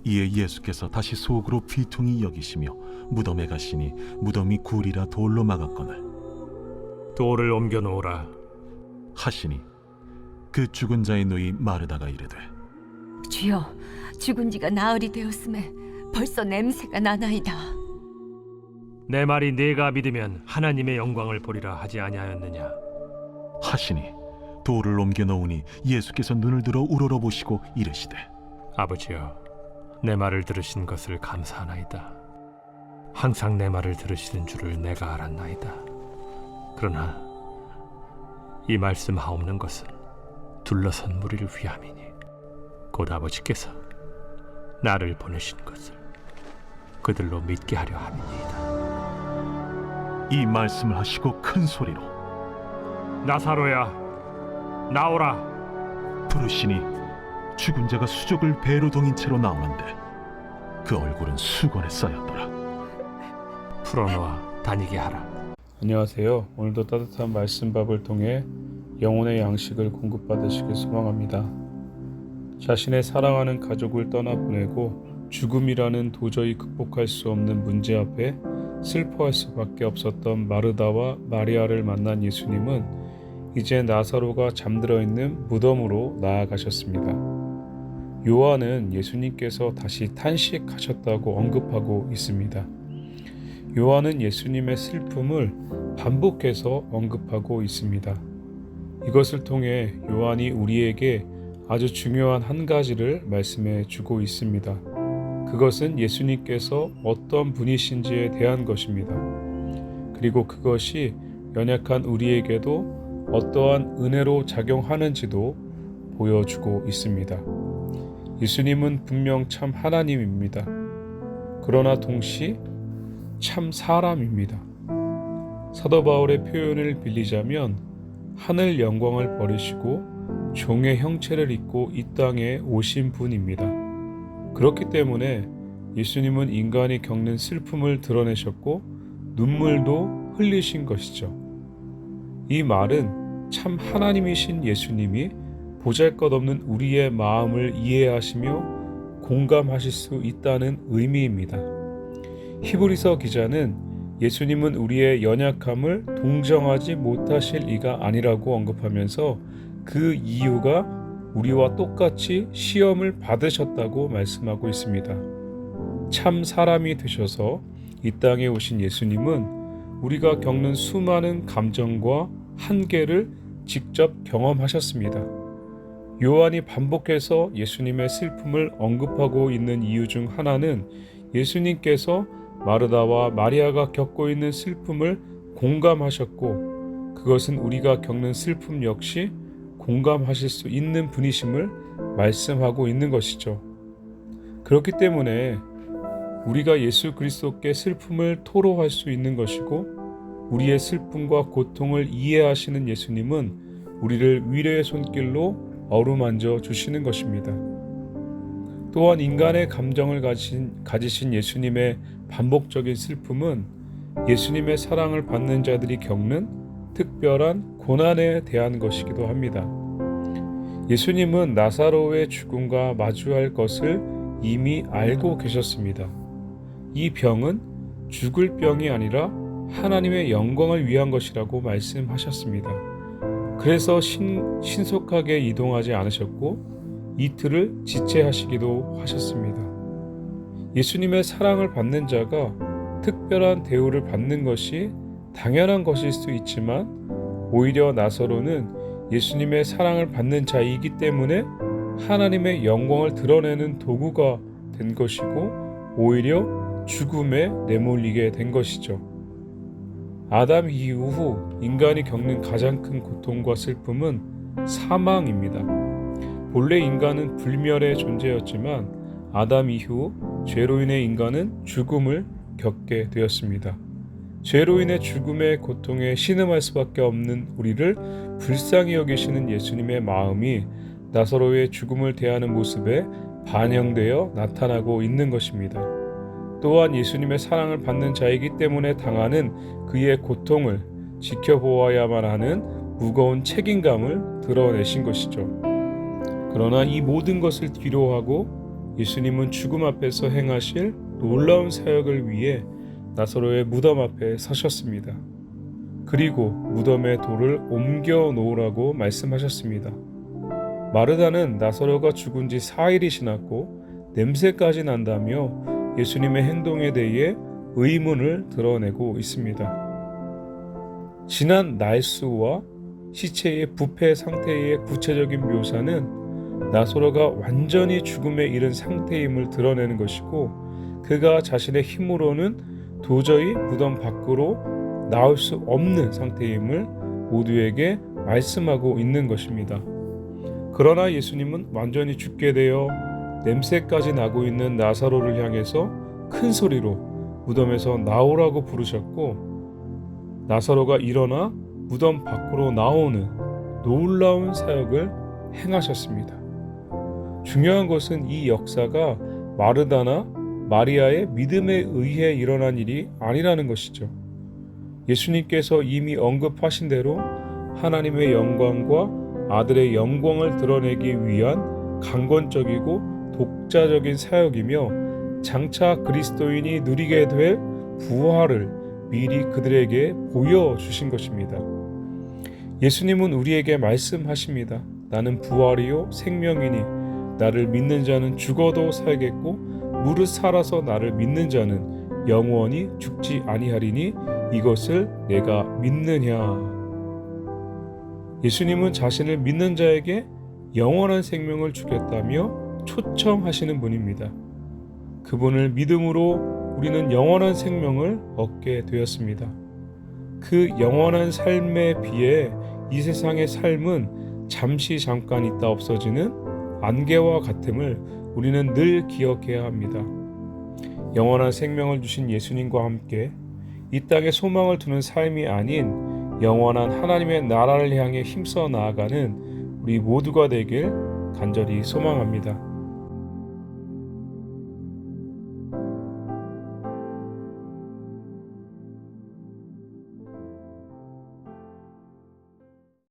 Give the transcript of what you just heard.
이에 예수께서 다시 속으로 비통히 여기시며 무덤에 가시니 무덤이 굴이라 돌로 막았거늘 돌을 옮겨 놓으라. 하시니 그 죽은 자의 누이 마르다가 이르되 주여, 죽은 지가 나흘이 되었음에 벌써 냄새가 나나이다. 내 말이 네가 믿으면 하나님의 영광을 보리라 하지 아니하였느냐. 하시니 돌을 옮겨 놓으니 예수께서 눈을 들어 우러러 보시고 이르시되 아버지여, 내 말을 들으신 것을 감사하나이다. 항상 내 말을 들으시는 줄을 내가 알았나이다. 그러나 이 말씀하옵는 것은 둘러선 무리를 위함이니 곧 아버지께서 나를 보내신 것을 그들로 믿게 하려 함이니이다. 이 말씀을 하시고 큰 소리로 나사로야, 나오라. 부르시니 죽은 자가 수족을 배로 동인 채로 나오는데 그 얼굴은 수건에 쌓였더라. 풀어놓아 다니게 하라. 안녕하세요. 오늘도 따뜻한 말씀밥을 통해 영혼의 양식을 공급받으시길 소망합니다. 자신의 사랑하는 가족을 떠나보내고 죽음이라는 도저히 극복할 수 없는 문제 앞에 슬퍼할 수밖에 없었던 마르다와 마리아를 만난 예수님은 이제 나사로가 잠들어 있는 무덤으로 나아가셨습니다. 요한은 예수님께서 다시 탄식하셨다고 언급하고 있습니다. 요한은 예수님의 슬픔을 반복해서 언급하고 있습니다. 이것을 통해 요한이 우리에게 아주 중요한 한 가지를 말씀해 주고 있습니다. 그것은 예수님께서 어떤 분이신지에 대한 것입니다. 그리고 그것이 연약한 우리에게도 어떠한 은혜로 작용하는지도 보여주고 있습니다. 예수님은 분명 참 하나님입니다. 그러나 동시에 참 사람입니다. 사도 바울의 표현을 빌리자면 하늘 영광을 버리시고 종의 형체를 입고 이 땅에 오신 분입니다. 그렇기 때문에 예수님은 인간이 겪는 슬픔을 드러내셨고 눈물도 흘리신 것이죠. 이 말은 참 하나님이신 예수님이 보잘것없는 우리의 마음을 이해하시며 공감하실 수 있다는 의미입니다. 히브리서 기자는 예수님은 우리의 연약함을 동정하지 못하실 이가 아니라고 언급하면서 그 이유가 우리와 똑같이 시험을 받으셨다고 말씀하고 있습니다. 참 사람이 되셔서 이 땅에 오신 예수님은 우리가 겪는 수많은 감정과 한계를 직접 경험하셨습니다. 요한이 반복해서 예수님의 슬픔을 언급하고 있는 이유 중 하나는 예수님께서 마르다와 마리아가 겪고 있는 슬픔을 공감하셨고 그것은 우리가 겪는 슬픔 역시 공감하실 수 있는 분이심을 말씀하고 있는 것이죠. 그렇기 때문에 우리가 예수 그리스도께 슬픔을 토로할 수 있는 것이고 우리의 슬픔과 고통을 이해하시는 예수님은 우리를 위로의 손길로 어루만져 주시는 것입니다. 또한 인간의 감정을 가지신 예수님의 반복적인 슬픔은 예수님의 사랑을 받는 자들이 겪는 특별한 고난에 대한 것이기도 합니다. 예수님은 나사로의 죽음과 마주할 것을 이미 알고 계셨습니다. 이 병은 죽을 병이 아니라 하나님의 영광을 위한 것이라고 말씀하셨습니다. 그래서 신속하게 이동하지 않으셨고 이틀을 지체하시기도 하셨습니다. 예수님의 사랑을 받는 자가 특별한 대우를 받는 것이 당연한 것일 수 있지만 오히려 나사로는 예수님의 사랑을 받는 자이기 때문에 하나님의 영광을 드러내는 도구가 된 것이고 오히려 죽음에 내몰리게 된 것이죠. 아담 이후 인간이 겪는 가장 큰 고통과 슬픔은 사망입니다. 본래 인간은 불멸의 존재였지만 아담 이후 죄로 인해 인간은 죽음을 겪게 되었습니다. 죄로 인해 죽음의 고통에 신음할 수밖에 없는 우리를 불쌍히 여기시는 예수님의 마음이 나사로의 죽음을 대하는 모습에 반영되어 나타나고 있는 것입니다. 또한 예수님의 사랑을 받는 자이기 때문에 당하는 그의 고통을 지켜보아야만 하는 무거운 책임감을 드러내신 것이죠. 그러나 이 모든 것을 뒤로하고 예수님은 죽음 앞에서 행하실 놀라운 사역을 위해 나사로의 무덤 앞에 서셨습니다. 그리고 무덤의 돌을 옮겨 놓으라고 말씀하셨습니다. 마르다는 나사로가 죽은 지 4일이 지났고 냄새까지 난다며 예수님의 행동에 대해 의문을 드러내고 있습니다. 지난 날수와 시체의 부패 상태의 구체적인 묘사는 나사로가 완전히 죽음에 이른 상태임을 드러내는 것이고, 그가 자신의 힘으로는 도저히 무덤 밖으로 나올 수 없는 상태임을 모두에게 말씀하고 있는 것입니다. 그러나 예수님은 완전히 죽게 되어 냄새까지 나고 있는 나사로를 향해서 큰 소리로 무덤에서 나오라고 부르셨고, 나사로가 일어나 무덤 밖으로 나오는 놀라운 사역을 행하셨습니다. 중요한 것은 이 역사가 마르다나 마리아의 믿음에 의해 일어난 일이 아니라는 것이죠. 예수님께서 이미 언급하신 대로 하나님의 영광과 아들의 영광을 드러내기 위한 강권적이고 독자적인 사역이며, 장차 그리스도인이 누리게 될 부활을 미리 그들에게 보여주신 것입니다. 예수님은 우리에게 말씀하십니다. 나는 부활이요 생명이니 나를 믿는 자는 죽어도 살겠고 무릇 살아서 나를 믿는 자는 영원히 죽지 아니하리니 이것을 내가 믿느냐. 예수님은 자신을 믿는 자에게 영원한 생명을 주겠다며 초청하시는 분입니다. 그분을 믿음으로 우리는 영원한 생명을 얻게 되었습니다. 그 영원한 삶에 비해 이 세상의 삶은 잠시 잠깐 있다 없어지는 안개와 같음을 우리는 늘 기억해야 합니다. 영원한 생명을 주신 예수님과 함께 이 땅에 소망을 두는 삶이 아닌 영원한 하나님의 나라를 향해 힘써 나아가는 우리 모두가 되길 간절히 소망합니다.